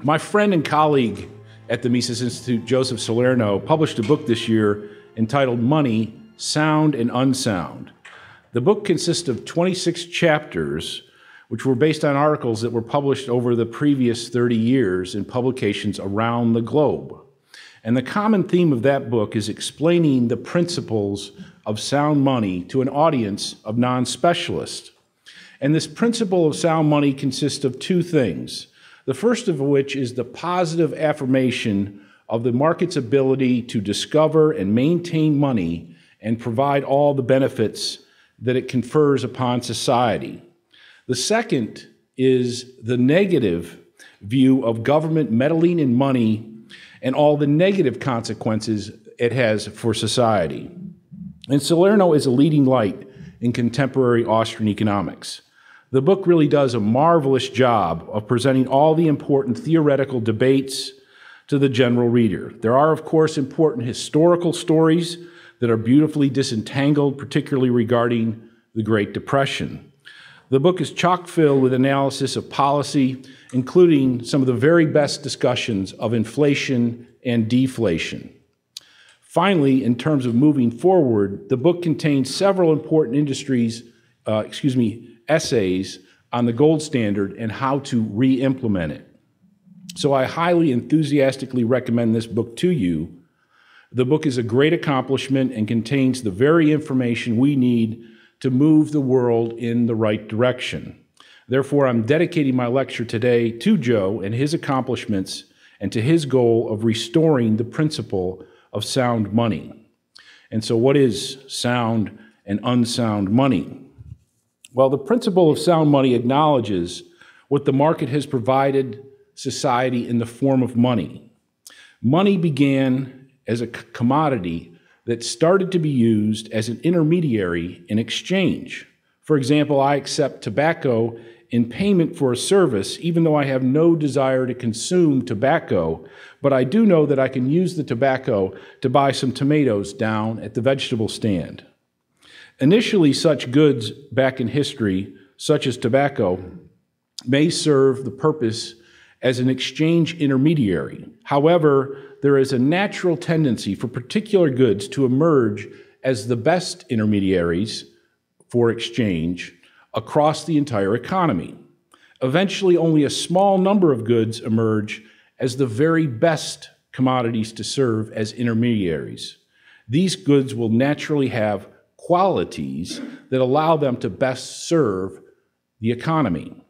My friend and colleague at the Mises Institute, Joseph Salerno, published a book this year entitled Money, Sound and Unsound. The book consists of 26 chapters, which were based on articles that were published over the previous 30 years in publications around the globe. And the common theme of that book is explaining the principles of sound money to an audience of non-specialists. And this principle of sound money consists of two things. The first of which is the positive affirmation of the market's ability to discover and maintain money and provide all the benefits that it confers upon society. The second is the negative view of government meddling in money and all the negative consequences it has for society. And Salerno is a leading light in contemporary Austrian economics. The book really does a marvelous job of presenting all the important theoretical debates to the general reader. There are, of course, important historical stories that are beautifully disentangled, particularly regarding the Great Depression. The book is chock-filled with analysis of policy, including some of the very best discussions of inflation and deflation. Finally, in terms of moving forward, the book contains several important essays on the gold standard and how to re-implement it. So I highly enthusiastically recommend this book to you. The book is a great accomplishment and contains the very information we need to move the world in the right direction. Therefore, I'm dedicating my lecture today to Joe and his accomplishments and to his goal of restoring the principle of sound money. And so what is sound and unsound money? Well, the principle of sound money acknowledges what the market has provided society in the form of money. Money began as a commodity that started to be used as an intermediary in exchange. For example, I accept tobacco in payment for a service, even though I have no desire to consume tobacco, but I do know that I can use the tobacco to buy some tomatoes down at the vegetable stand. Initially, such goods back in history, such as tobacco, may serve the purpose as an exchange intermediary. However, there is a natural tendency for particular goods to emerge as the best intermediaries for exchange across the entire economy. Eventually, only a small number of goods emerge as the very best commodities to serve as intermediaries. These goods will naturally have qualities that allow them to best serve the economy.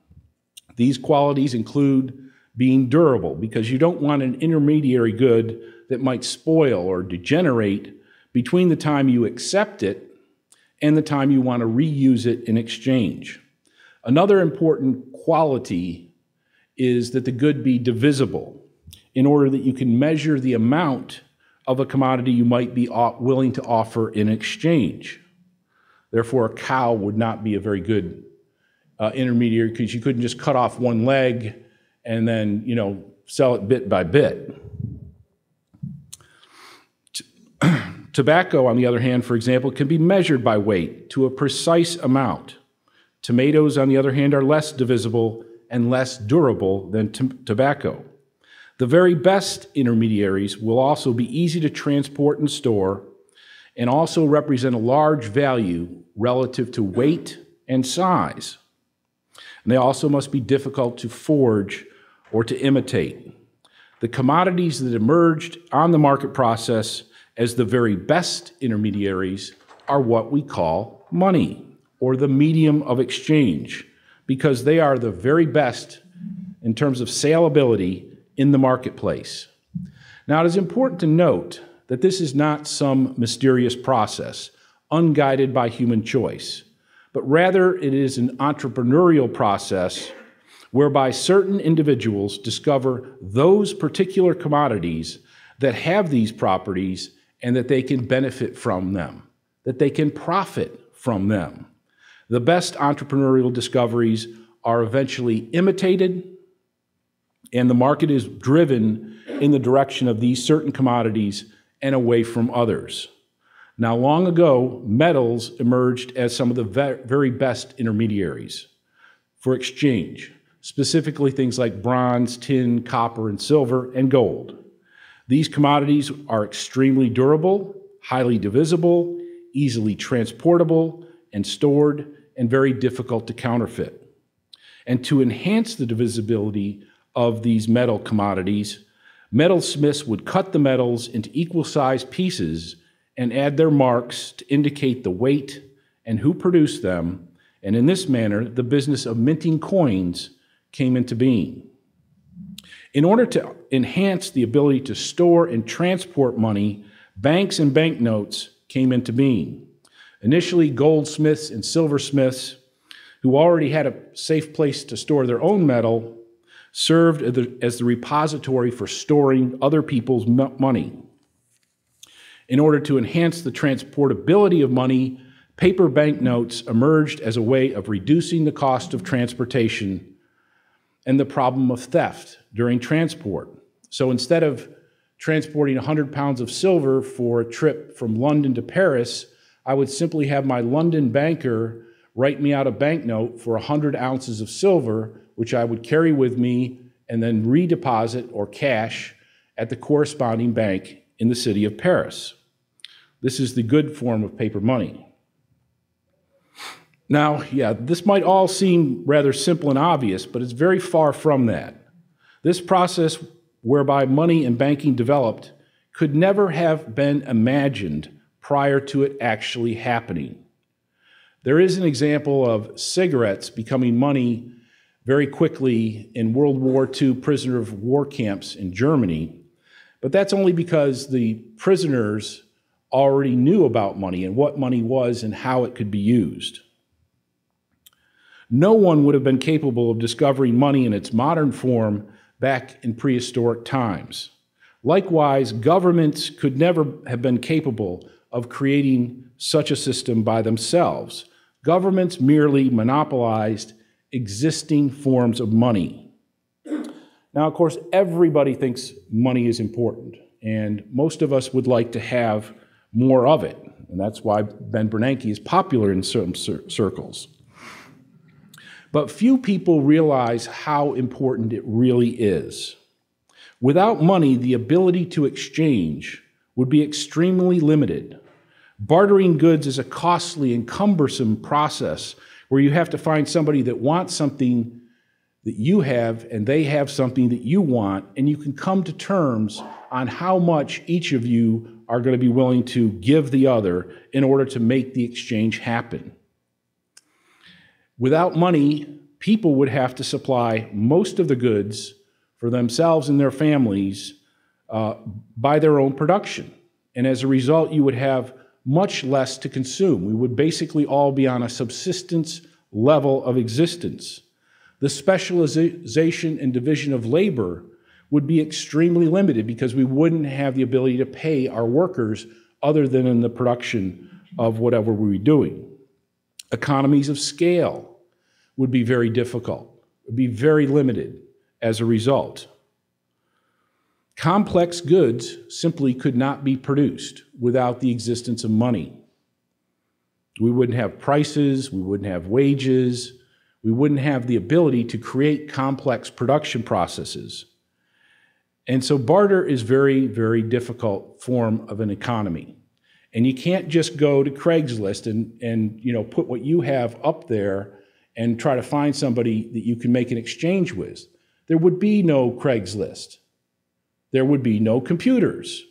These qualities include being durable, because you don't want an intermediary good that might spoil or degenerate between the time you accept it and the time you want to reuse it in exchange. Another important quality is that the good be divisible, in order that you can measure the amount of a commodity you might be willing to offer in exchange. Therefore, a cow would not be a very good intermediary, because you couldn't just cut off one leg and then, sell it bit by bit. Tobacco, on the other hand, for example, can be measured by weight to a precise amount. Tomatoes, on the other hand, are less divisible and less durable than tobacco. The very best intermediaries will also be easy to transport and store, and also represent a large value relative to weight and size. And they also must be difficult to forge or to imitate. The commodities that emerged on the market process as the very best intermediaries are what we call money, or the medium of exchange, because they are the very best in terms of saleability in the marketplace. Now, it is important to note that this is not some mysterious process, unguided by human choice, but rather it is an entrepreneurial process whereby certain individuals discover those particular commodities that have these properties and that they can benefit from them, that they can profit from them. The best entrepreneurial discoveries are eventually imitated, and the market is driven in the direction of these certain commodities and away from others. Now, long ago, metals emerged as some of the very best intermediaries for exchange. specifically things like bronze, tin, copper, and silver, and gold. These commodities are extremely durable, highly divisible, easily transportable and stored, and very difficult to counterfeit. And to enhance the divisibility of these metal commodities, metalsmiths would cut the metals into equal-sized pieces and add their marks to indicate the weight and who produced them, and in this manner, the business of minting coins came into being. In order to enhance the ability to store and transport money, banks and banknotes came into being. Initially, goldsmiths and silversmiths, who already had a safe place to store their own metal, served as the repository for storing other people's money. In order to enhance the transportability of money, paper banknotes emerged as a way of reducing the cost of transportation and the problem of theft during transport. So instead of transporting 100 pounds of silver for a trip from London to Paris, I would simply have my London banker write me out a banknote for 100 ounces of silver, which I would carry with me and then redeposit or cash at the corresponding bank in the city of Paris. This is the good form of paper money. Now, this might all seem rather simple and obvious, but it's very far from that. This process whereby money and banking developed could never have been imagined prior to it actually happening. There is an example of cigarettes becoming money very quickly in World War II prisoner of war camps in Germany, but that's only because the prisoners already knew about money and what money was and how it could be used. No one would have been capable of discovering money in its modern form back in prehistoric times. Likewise, governments could never have been capable of creating such a system by themselves. Governments merely monopolized existing forms of money. Now, of course, everybody thinks money is important, and most of us would like to have more of it, and that's why Ben Bernanke is popular in certain circles. But few people realize how important it really is. Without money, the ability to exchange would be extremely limited. Bartering goods is a costly and cumbersome process where you have to find somebody that wants something that you have and they have something that you want, and you can come to terms on how much each of you are going to be willing to give the other in order to make the exchange happen. Without money, people would have to supply most of the goods for themselves and their families by their own production. And as a result, you would have much less to consume. We would basically all be on a subsistence level of existence. The specialization and division of labor would be extremely limited because we wouldn't have the ability to pay our workers other than in the production of whatever we were doing. Economies of scale would be very difficult, would be very limited as a result. Complex goods simply could not be produced without the existence of money. We wouldn't have prices, we wouldn't have wages, we wouldn't have the ability to create complex production processes. And so barter is very, very difficult form of an economy. And you can't just go to Craigslist and put what you have up there and try to find somebody that you can make an exchange with. There would be no Craigslist. There would be no computers.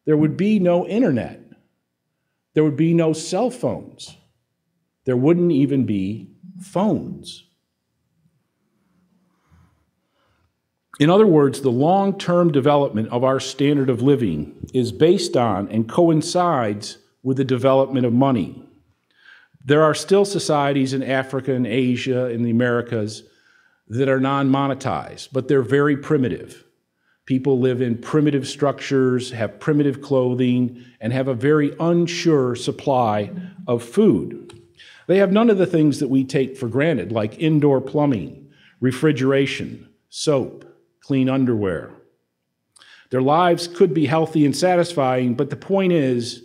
There would be no internet. There would be no cell phones. There wouldn't even be phones. In other words, the long-term development of our standard of living is based on and coincides with the development of money. There are still societies in Africa and Asia and the Americas that are non-monetized, but they're very primitive. People live in primitive structures, have primitive clothing, and have a very unsure supply of food. They have none of the things that we take for granted, like indoor plumbing, refrigeration, soap, clean underwear. Their lives could be healthy and satisfying, but the point is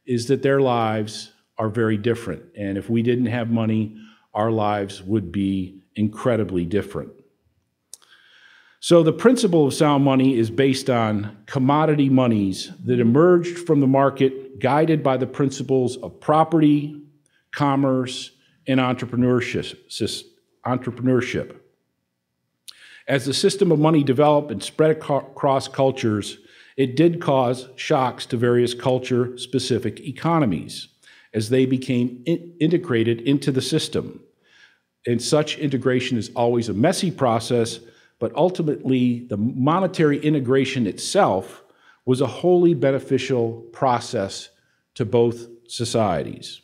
that their lives are very different. And if we didn't have money, our lives would be incredibly different. So the principle of sound money is based on commodity monies that emerged from the market guided by the principles of property, commerce, and entrepreneurship. As the system of money developed and spread across cultures, it did cause shocks to various culture-specific economies as they became integrated into the system. And such integration is always a messy process, but ultimately the monetary integration itself was a wholly beneficial process to both societies.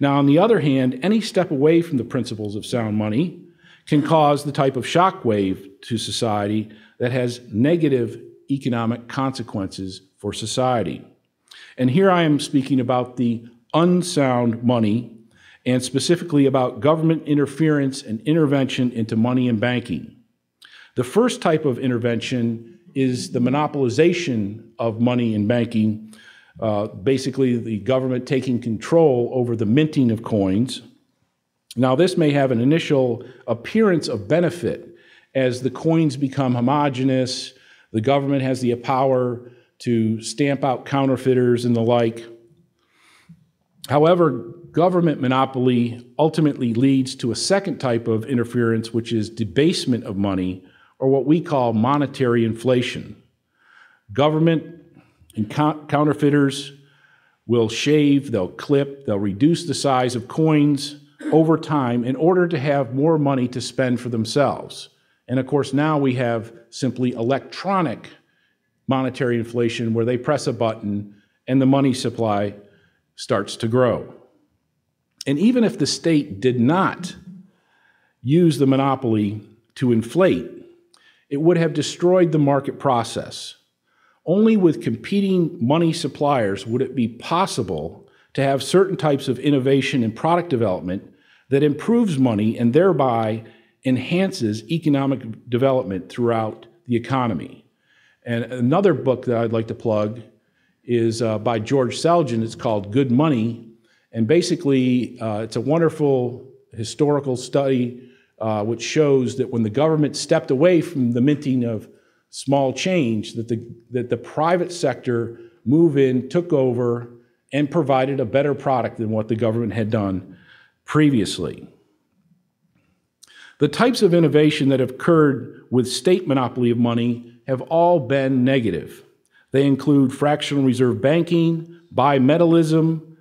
Now, on the other hand, any step away from the principles of sound money can cause the type of shock wave to society that has negative economic consequences for society. And here I am speaking about the unsound money, and specifically about government interference and intervention into money and banking. The first type of intervention is the monopolization of money and banking, basically the government taking control over the minting of coins. Now, this may have an initial appearance of benefit as the coins become homogeneous, the government has the power to stamp out counterfeiters and the like. However, government monopoly ultimately leads to a second type of interference, which is debasement of money, or what we call monetary inflation. Government and counterfeiters will shave, they'll clip, they'll reduce the size of coins over time in order to have more money to spend for themselves. And of course, now we have simply electronic monetary inflation where they press a button and the money supply starts to grow. And even if the state did not use the monopoly to inflate, it would have destroyed the market process. Only with competing money suppliers would it be possible to have certain types of innovation and product development that improves money and thereby enhances economic development throughout the economy. And another book that I'd like to plug is by George Selgin. It's called Good Money. And basically, it's a wonderful historical study which shows that when the government stepped away from the minting of small change, that the private sector moved in, took over, and provided a better product than what the government had done previously. The types of innovation that have occurred with state monopoly of money have all been negative. They include fractional reserve banking, bimetallism,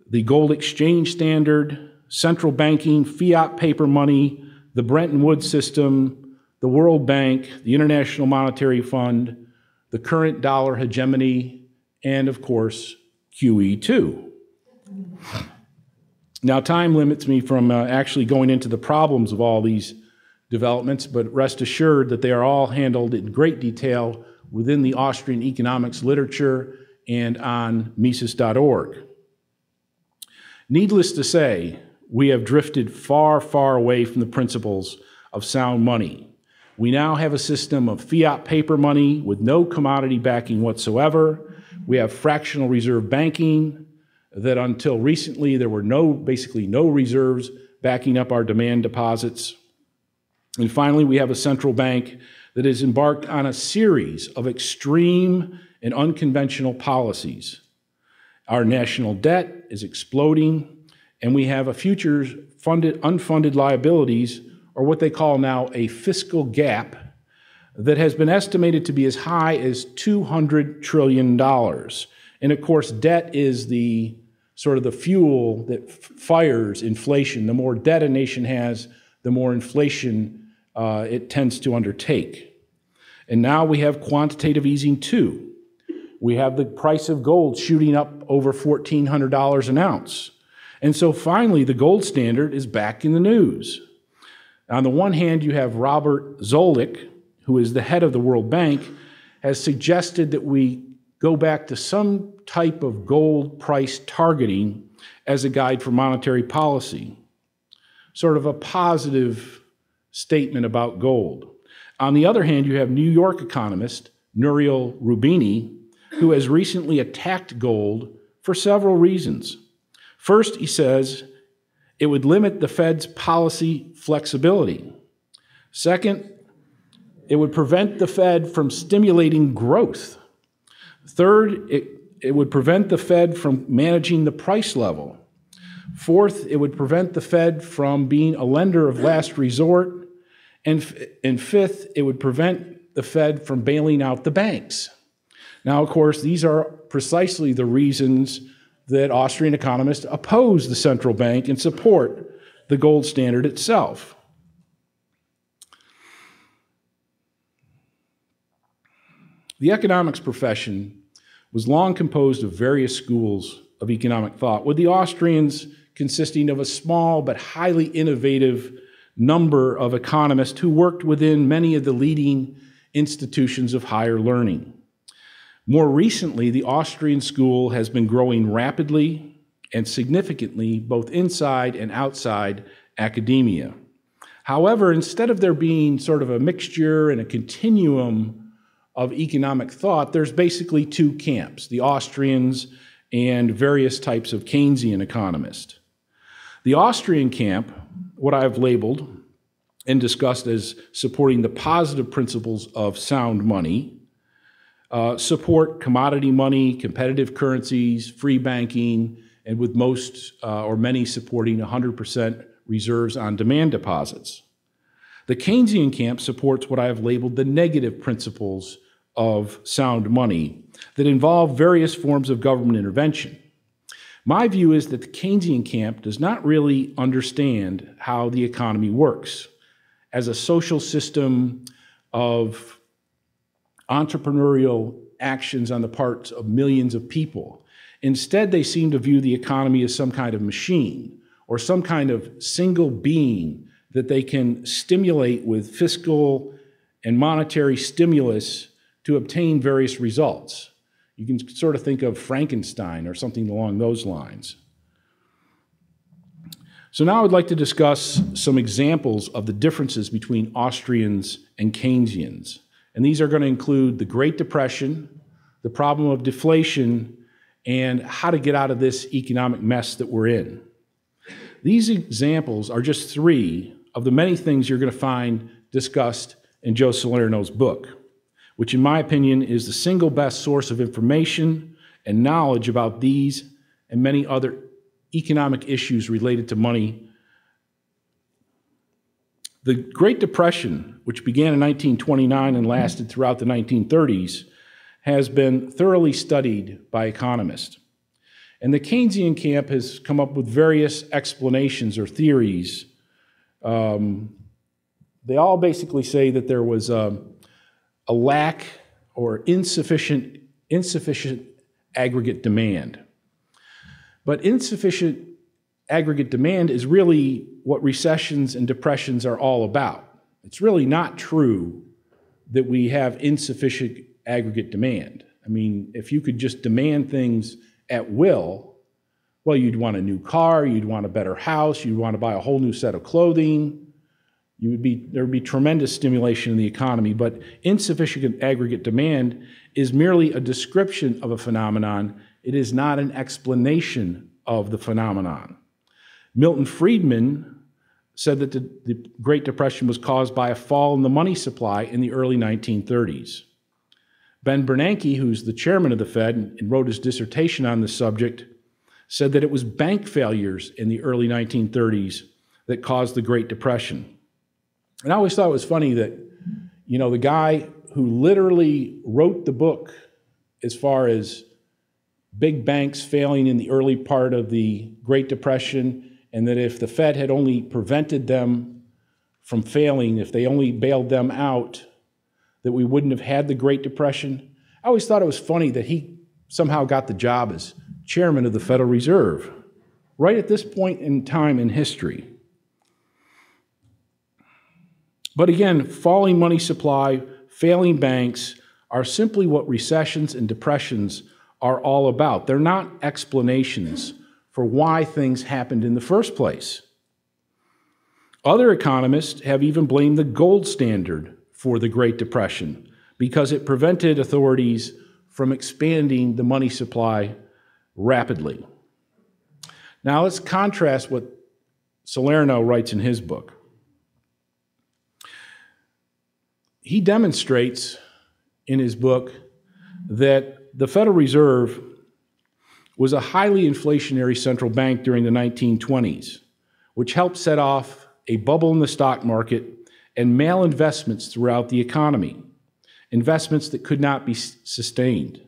the gold exchange standard, central banking, fiat paper money, the Bretton Woods system, the World Bank, the International Monetary Fund, the current dollar hegemony, and of course, QE2. Now, time limits me from actually going into the problems of all these developments, but rest assured that they are all handled in great detail within the Austrian economics literature and on Mises.org. Needless to say, we have drifted far, far away from the principles of sound money. We now have a system of fiat paper money with no commodity backing whatsoever. We have fractional reserve banking that until recently there were basically no reserves backing up our demand deposits. And finally, we have a central bank that has embarked on a series of extreme and unconventional policies. Our national debt is exploding, and we have a future unfunded liabilities, or what they call now a fiscal gap, that has been estimated to be as high as $200 trillion. And of course, debt is the sort of the fuel that fires inflation. The more debt a nation has, the more inflation it tends to undertake. And now we have quantitative easing too. We have the price of gold shooting up over $1,400 an ounce. And so finally, the gold standard is back in the news. On the one hand, you have Robert Zoellick, who is the head of the World Bank, has suggested that we go back to some type of gold price targeting as a guide for monetary policy. Sort of a positive statement about gold. On the other hand, you have New York economist Nouriel Roubini, who has recently attacked gold for several reasons. First, he says it would limit the Fed's policy flexibility. Second, it would prevent the Fed from stimulating growth. Third, it would prevent the Fed from managing the price level. Fourth, it would prevent the Fed from being a lender of last resort. And fifth, it would prevent the Fed from bailing out the banks. Now, of course, these are precisely the reasons that Austrian economists oppose the central bank and support the gold standard itself. The economics profession was long composed of various schools of economic thought, with the Austrians consisting of a small but highly innovative number of economists who worked within many of the leading institutions of higher learning. More recently, the Austrian school has been growing rapidly and significantly both inside and outside academia. However, instead of there being sort of a mixture and a continuum of economic thought, there's basically two camps, the Austrians and various types of Keynesian economists. The Austrian camp, what I've labeled and discussed as supporting the positive principles of sound money, support commodity money, competitive currencies, free banking, and with most or many supporting 100% reserves on demand deposits. The Keynesian camp supports what I have labeled the negative principles of sound money that involve various forms of government intervention. My view is that the Keynesian camp does not really understand how the economy works as a social system of entrepreneurial actions on the part of millions of people. Instead, they seem to view the economy as some kind of machine or some kind of single being that they can stimulate with fiscal and monetary stimulus to obtain various results. You can sort of think of Frankenstein or something along those lines. So now I'd like to discuss some examples of the differences between Austrians and Keynesians. And these are going to include the Great Depression, the problem of deflation, and how to get out of this economic mess that we're in. These examples are just three of the many things you're going to find discussed in Joe Salerno's book, which in my opinion is the single best source of information and knowledge about these and many other economic issues related to money. The Great Depression, which began in 1929 and lasted throughout the 1930s, has been thoroughly studied by economists. And the Keynesian camp has come up with various explanations or theories. They all basically say that there was a lack or insufficient aggregate demand. But insufficient aggregate demand is really what recessions and depressions are all about. It's really not true that we have insufficient aggregate demand. I mean, if you could just demand things at will, well, you'd want a new car, you'd want a better house, you'd want to buy a whole new set of clothing. There would be tremendous stimulation in the economy, but insufficient aggregate demand is merely a description of a phenomenon. It is not an explanation of the phenomenon. Milton Friedman said that the Great Depression was caused by a fall in the money supply in the early 1930s. Ben Bernanke, who's the chairman of the Fed and wrote his dissertation on this subject, said that it was bank failures in the early 1930s that caused the Great Depression. And I always thought it was funny that, you know, the guy who literally wrote the book as far as big banks failing in the early part of the Great Depression, and that if the Fed had only prevented them from failing, if they only bailed them out, that we wouldn't have had the Great Depression. I always thought it was funny that he somehow got the job as chairman of the Federal Reserve, right at this point in time in history. But again, falling money supply, failing banks are simply what recessions and depressions are all about. They're not explanations for why things happened in the first place. Other economists have even blamed the gold standard for the Great Depression because it prevented authorities from expanding the money supply rapidly. Now let's contrast what Salerno writes in his book. he demonstrates in his book that the Federal Reserve was a highly inflationary central bank during the 1920s, which helped set off a bubble in the stock market and malinvestments throughout the economy, investments that could not be sustained.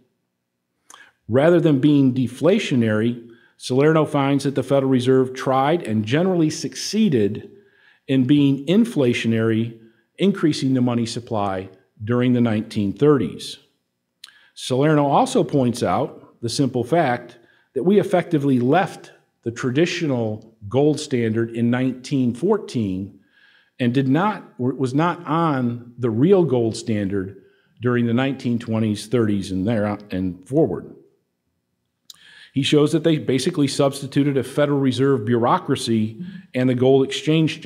Rather than being deflationary, Salerno finds that the Federal Reserve tried and generally succeeded in being inflationary, increasing the money supply during the 1930s. Salerno also points out the simple fact that we effectively left the traditional gold standard in 1914 and was not on the real gold standard during the 1920s, 30s, and forward. He shows that they basically substituted a Federal Reserve bureaucracy and the gold exchange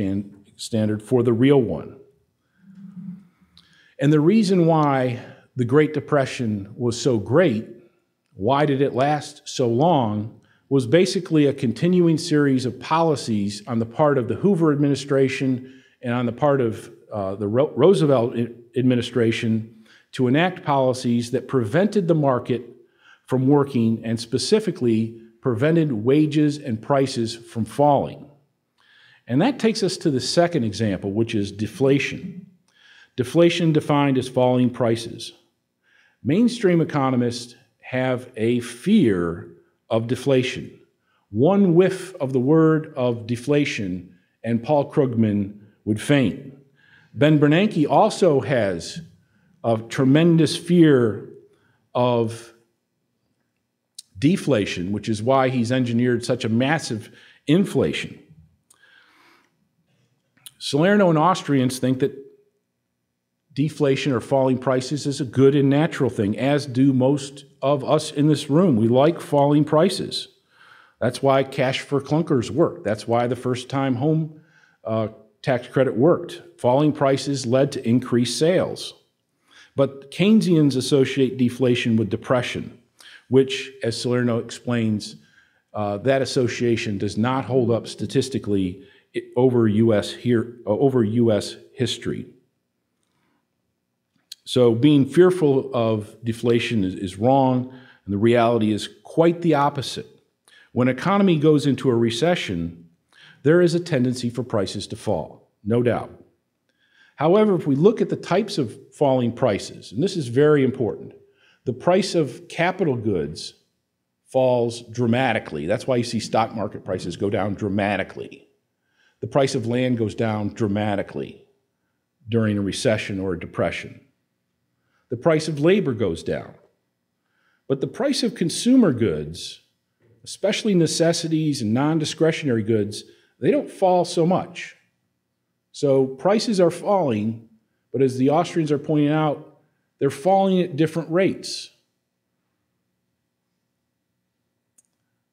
standard for the real one. And the reason why the Great Depression was so great, why did it last so long, was basically a continuing series of policies on the part of the Hoover administration and on the part of the Roosevelt administration to enact policies that prevented the market from working and specifically prevented wages and prices from falling. And that takes us to the second example, which is deflation. Deflation defined as falling prices. Mainstream economists have a fear of deflation. One whiff of the word of deflation, and Paul Krugman would faint. Ben Bernanke also has a tremendous fear of deflation, which is why he's engineered such a massive inflation. Salerno and Austrians think that deflation or falling prices is a good and natural thing, as do most of us in this room. We like falling prices. That's why cash for clunkers worked. That's why the first-time home tax credit worked. Falling prices led to increased sales. But Keynesians associate deflation with depression, which, as Salerno explains, that association does not hold up statistically over U.S. history. So being fearful of deflation is wrong, and the reality is quite the opposite. When an economy goes into a recession, there is a tendency for prices to fall, no doubt. However, if we look at the types of falling prices, and this is very important, the price of capital goods falls dramatically. That's why you see stock market prices go down dramatically. The price of land goes down dramatically during a recession or a depression. The price of labor goes down. But the price of consumer goods, especially necessities and non-discretionary goods, they don't fall so much. So prices are falling, but as the Austrians are pointing out, they're falling at different rates.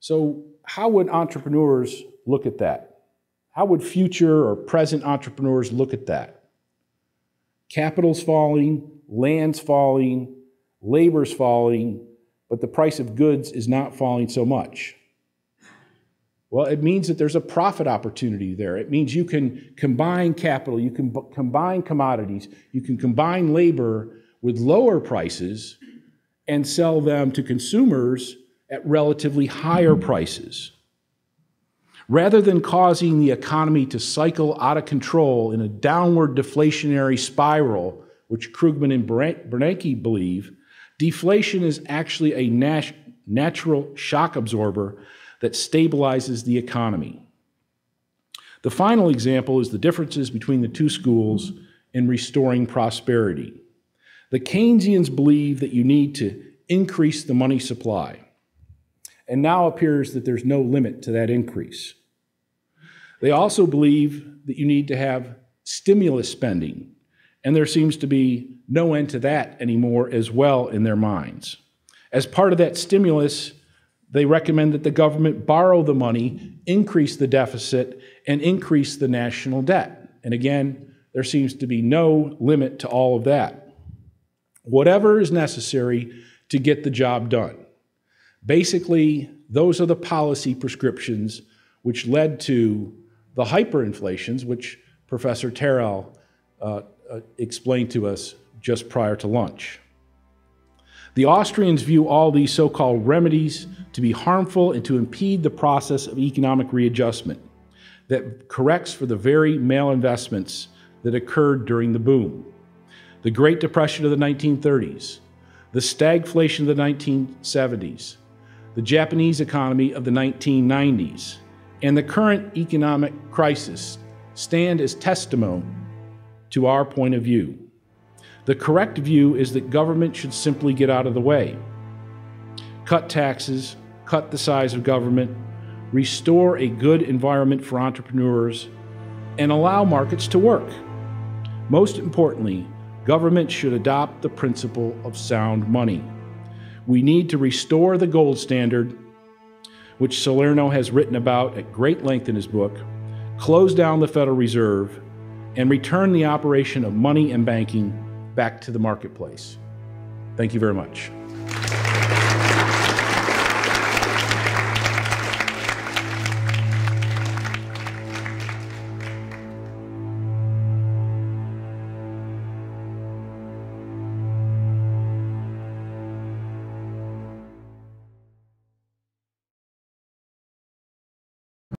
So how would entrepreneurs look at that? How would future or present entrepreneurs look at that? Capital's falling, land's falling, labor's falling, but the price of goods is not falling so much. Well, it means that there's a profit opportunity there. It means you can combine capital, you can combine commodities, you can combine labor with lower prices and sell them to consumers at relatively higher prices. Rather than causing the economy to cycle out of control in a downward deflationary spiral, which Krugman and Bernanke believe, deflation is actually a natural shock absorber that stabilizes the economy. The final example is the differences between the two schools in restoring prosperity. The Keynesians believe that you need to increase the money supply, and now appears that there's no limit to that increase. They also believe that you need to have stimulus spending, and there seems to be no end to that anymore as well in their minds. As part of that stimulus, they recommend that the government borrow the money, increase the deficit, and increase the national debt. And again, there seems to be no limit to all of that. Whatever is necessary to get the job done. Basically, those are the policy prescriptions which led to the hyperinflations, which Professor Terrell explained to us just prior to lunch. The Austrians view all these so-called remedies to be harmful and to impede the process of economic readjustment that corrects for the very malinvestments that occurred during the boom. The Great Depression of the 1930s, the stagflation of the 1970s, the Japanese economy of the 1990s, and the current economic crisis stand as testimony to our point of view. The correct view is that government should simply get out of the way. Cut taxes, cut the size of government, restore a good environment for entrepreneurs, and allow markets to work. Most importantly, government should adopt the principle of sound money. We need to restore the gold standard, which Salerno has written about at great length in his book, close down the Federal Reserve, and return the operation of money and banking back to the marketplace. Thank you very much.